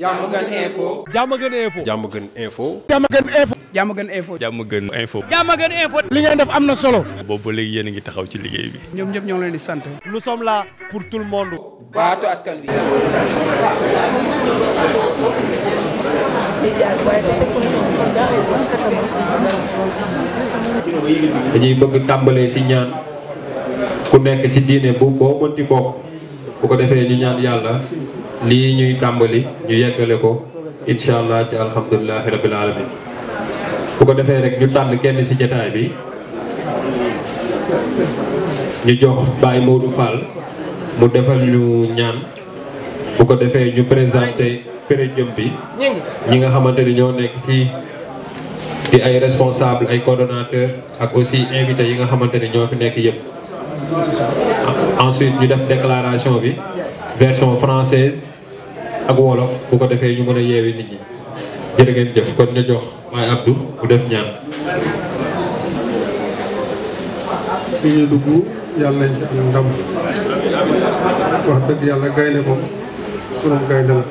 Diamaguène Info. Diamaguène Info. Diamaguène Info. Diamaguène Info. Diamaguène Info. Diamaguène Info. Diamaguène Info. li ngeen def am na solo. boobu ba léegi yéen a ngi taxaw ci liggéey bi. ñoom ñëpp ñoo ngi leen di sant. Nous sommes là pour tout le monde. baatu askan bi. dañuy bëgg tàmbalee ci ñaan ku nekk ci diine bu boo mënti bokk bu ko defee ñu ñaan yàlla lii ñuy tàmbali ñu yeggale ko incha allah ci alhamdulilahi rabbil alamin bu ko defee rek ñu tànn kenn ci jataay bi ñu jox Baye Modou Fall mu defal ñu ñaan bu ko defee ñu présenté péréjëm bi ñi nga xamante ni ñoo nekk fii di ay responsable ay coordonnateurs ak aussi invité yi nga xamante ni ñoo fi nekk yëpp. Ensuite ñu def déclaration bi version française ak wolof bu ko defee ñu mën a yeewi nit ñi jërë ngeen jëf kon ñu jox Baye Abdou mu def ñaan. li ñu dugg yàlla nañ ci am ndam wax dëgg yàlla gaynde moom sunum gaynde la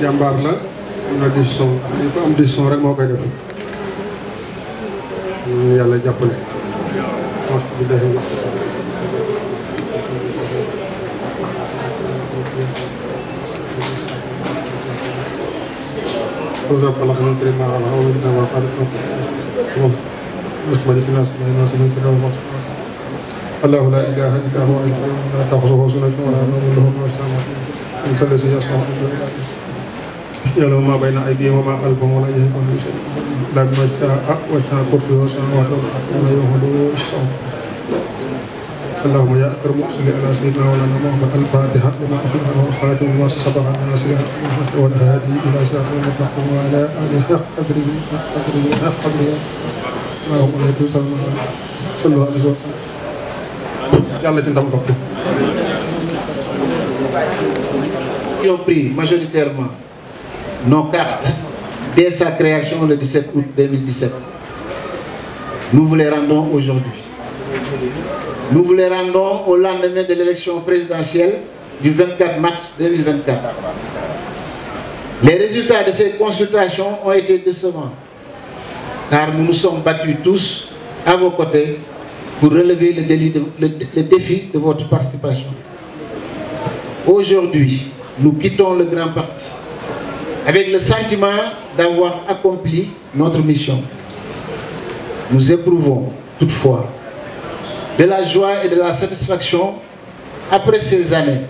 jàmbaar la am na décision li ko am décision rek moo koy def ñu yàlla jàppale wax bi defe الله لا إله إلا هو لا تأخذه سنة ولا نوم له ما في السماوات إن الذي يسمع يعلم ما بين أيديهم وما خلفهم ولا يهتدون بشيء لا بما شاء وسع كرسيه السماوات والأرض ولا يؤوده حفظهما اللهم يا أكرم صل على سيدنا مولانا محمد الفاتحة لما أخلق والخاتم وما سبق الناصر والهادي إلى صراط المستقيم وعلى آله حق قدره حق قدره اللهم صل عليه وسلم yàlla ci ndam topp. Qui ont pris majoritairement nos cartes dès sa création le 17 août 2017. Nous vous les rendons aujourd'hui. Nous vous les rendons au lendemain de l'élection présidentielle du 24 mars 2024. Les résultats de ces consultations ont été décevants, car nous nous sommes battus tous à vos côtés pour relever le défi de votre participation. Aujourd'hui, nous quittons le grand parti avec le sentiment d'avoir accompli notre mission. Nous éprouvons toutefois de la joie et de la satisfaction après ces années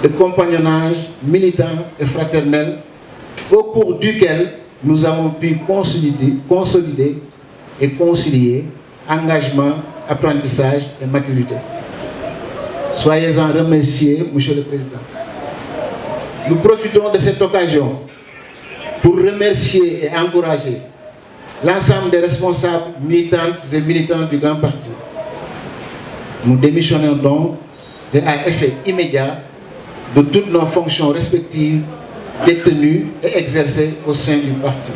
de compagnonnage militant et fraternel au cours duquel nous avons pu consolider et concilier engagement, apprentissage et maturité. Soyez-en remerciés, Monsieur le Président. Nous profitons de cette occasion pour remercier et encourager l'ensemble des responsables militantes et militants du Grand Parti. Nous démissionnons donc à effet immédiat de toutes nos fonctions respectives détenues et exercées au sein du parti.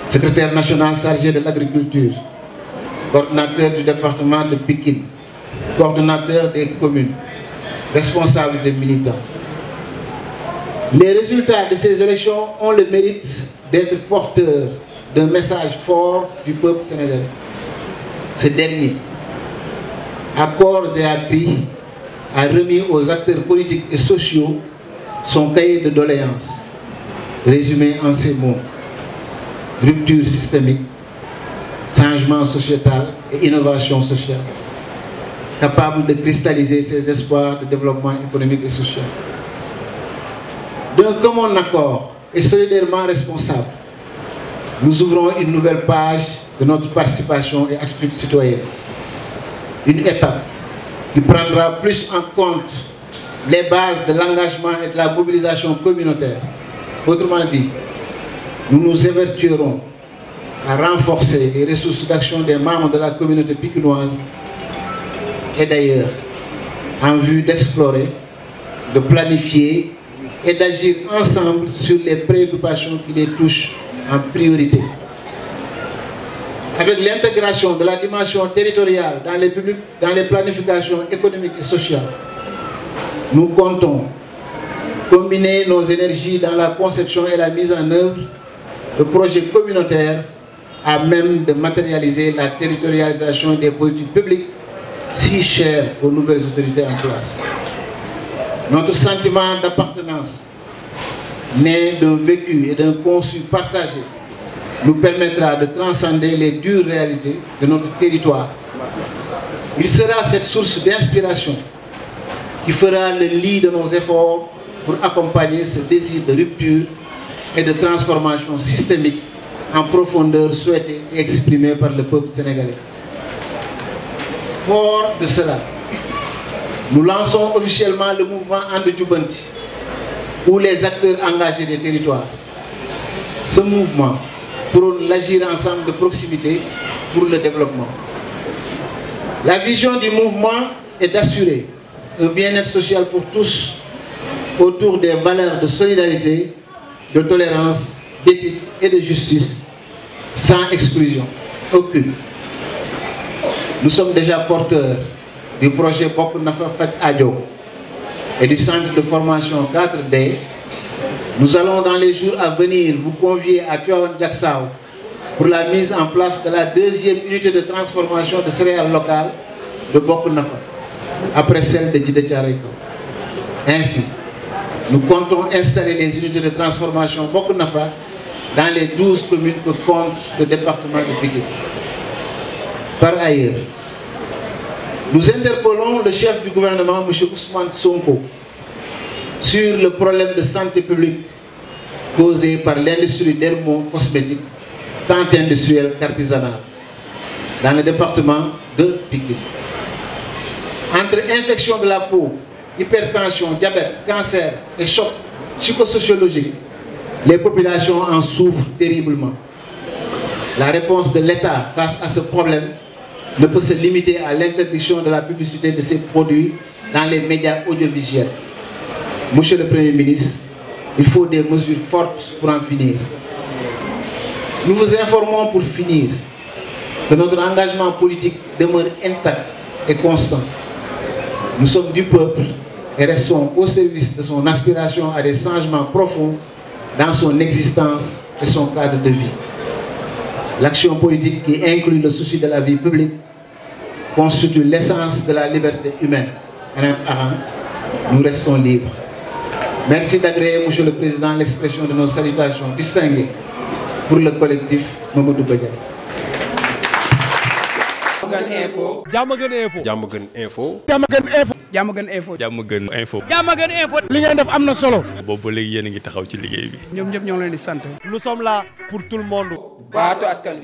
Secrétaire national chargé de l'agriculture, coordonnateur du département de Pikine, coordonnateur des communes, responsables et militants. Les résultats de ces élections ont le mérite d'être porteurs d'un message fort du peuple sénégalais. Ce dernier, à corps et à cri, a remis aux acteurs politiques et sociaux son cahier de doléances, résumé en ces mots: rupture systémique, changement sociétal et innovation sociale, capable de cristalliser ses espoirs de développement économique et social. D'un commun accord et solidairement responsable, nous ouvrons une nouvelle page de notre participation et attitude citoyenne. Une étape qui prendra plus en compte les bases de l'engagement et de la mobilisation communautaire. Autrement dit, nous nous évertuerons à renforcer les ressources d'action des membres de la communauté pikinoise et d'ailleurs en vue d'explorer, de planifier et d'agir ensemble sur les préoccupations qui les touchent en priorité. Avec l'intégration de la dimension territoriale dans les planifications économiques et sociales, nous comptons combiner nos énergies dans la conception et la mise en œuvre de projets communautaires à même de matérialiser la territorialisation des politiques publiques si chères aux nouvelles autorités en place. Notre sentiment d'appartenance, né d'un vécu et d'un conçu partagé, nous permettra de transcender les dures réalités de notre territoire. Il sera cette source d'inspiration qui fera le lit de nos efforts pour accompagner ce désir de rupture et de transformation systémique en profondeur souhaité et exprimé par le peuple sénégalais. Fort de cela, nous lançons officiellement le mouvement And Jubanti, où les acteurs engagés des territoires. Ce mouvement prône l'agir ensemble de proximité pour le développement. La vision du mouvement est d'assurer un bien-être social pour tous autour des valeurs de solidarité, de tolérance, d'éthique et de justice, sans exclusion aucune. Nous sommes déjà porteurs du projet Bokk Nafa Faj Aajo et du centre de formation 4D. Nous allons dans les jours à venir vous convier à Tivaouane Diacksao pour la mise en place de la deuxième unité de transformation de céréales locales de Bokk Nafa, après celle de Djiddah Thiaroye Kao. Ainsi, nous comptons installer les unités de transformation Bokk Nafa dans les 12 communes que compte le département de Pikine. Par ailleurs, nous interpellons le chef du gouvernement, M. Ousmane Sonko, sur le problème de santé publique causé par l'industrie dermo-cosmétique, tant industrielle qu'artisanale, dans le département de Pikine. Entre infection de la peau, hypertension, diabète, cancer et choc psychosociologique, les populations en souffrent terriblement. La réponse de l'État face à ce problème ne peut se limiter à l'interdiction de la publicité de ces produits dans les médias audiovisuels. Monsieur le Premier ministre, il faut des mesures fortes pour en finir. Nous vous informons pour finir que notre engagement politique demeure intact et constant. Nous sommes du peuple et restons au service de son aspiration à des changements profonds dans son existence et son cadre de vie. L'action politique qui inclut le souci de la vie publique constitue l'essence de la liberté humaine. Nous restons libres. Merci d'agréer, Monsieur le Président, l'expression de nos salutations distinguées pour le collectif Mamadou Badiane. Diamaguène Info. Diamaguène Info. Diamaguène Info. Diamaguène Info. Diamaguène Info. Diamaguène Info. li ngeen def am na solo. boobu ba léegi yéen a ngi taxaw ci liggéey bi. ñoom ñëpp ñoo leen di sant. Nous sommes là pour tout le monde. baatu askan wi.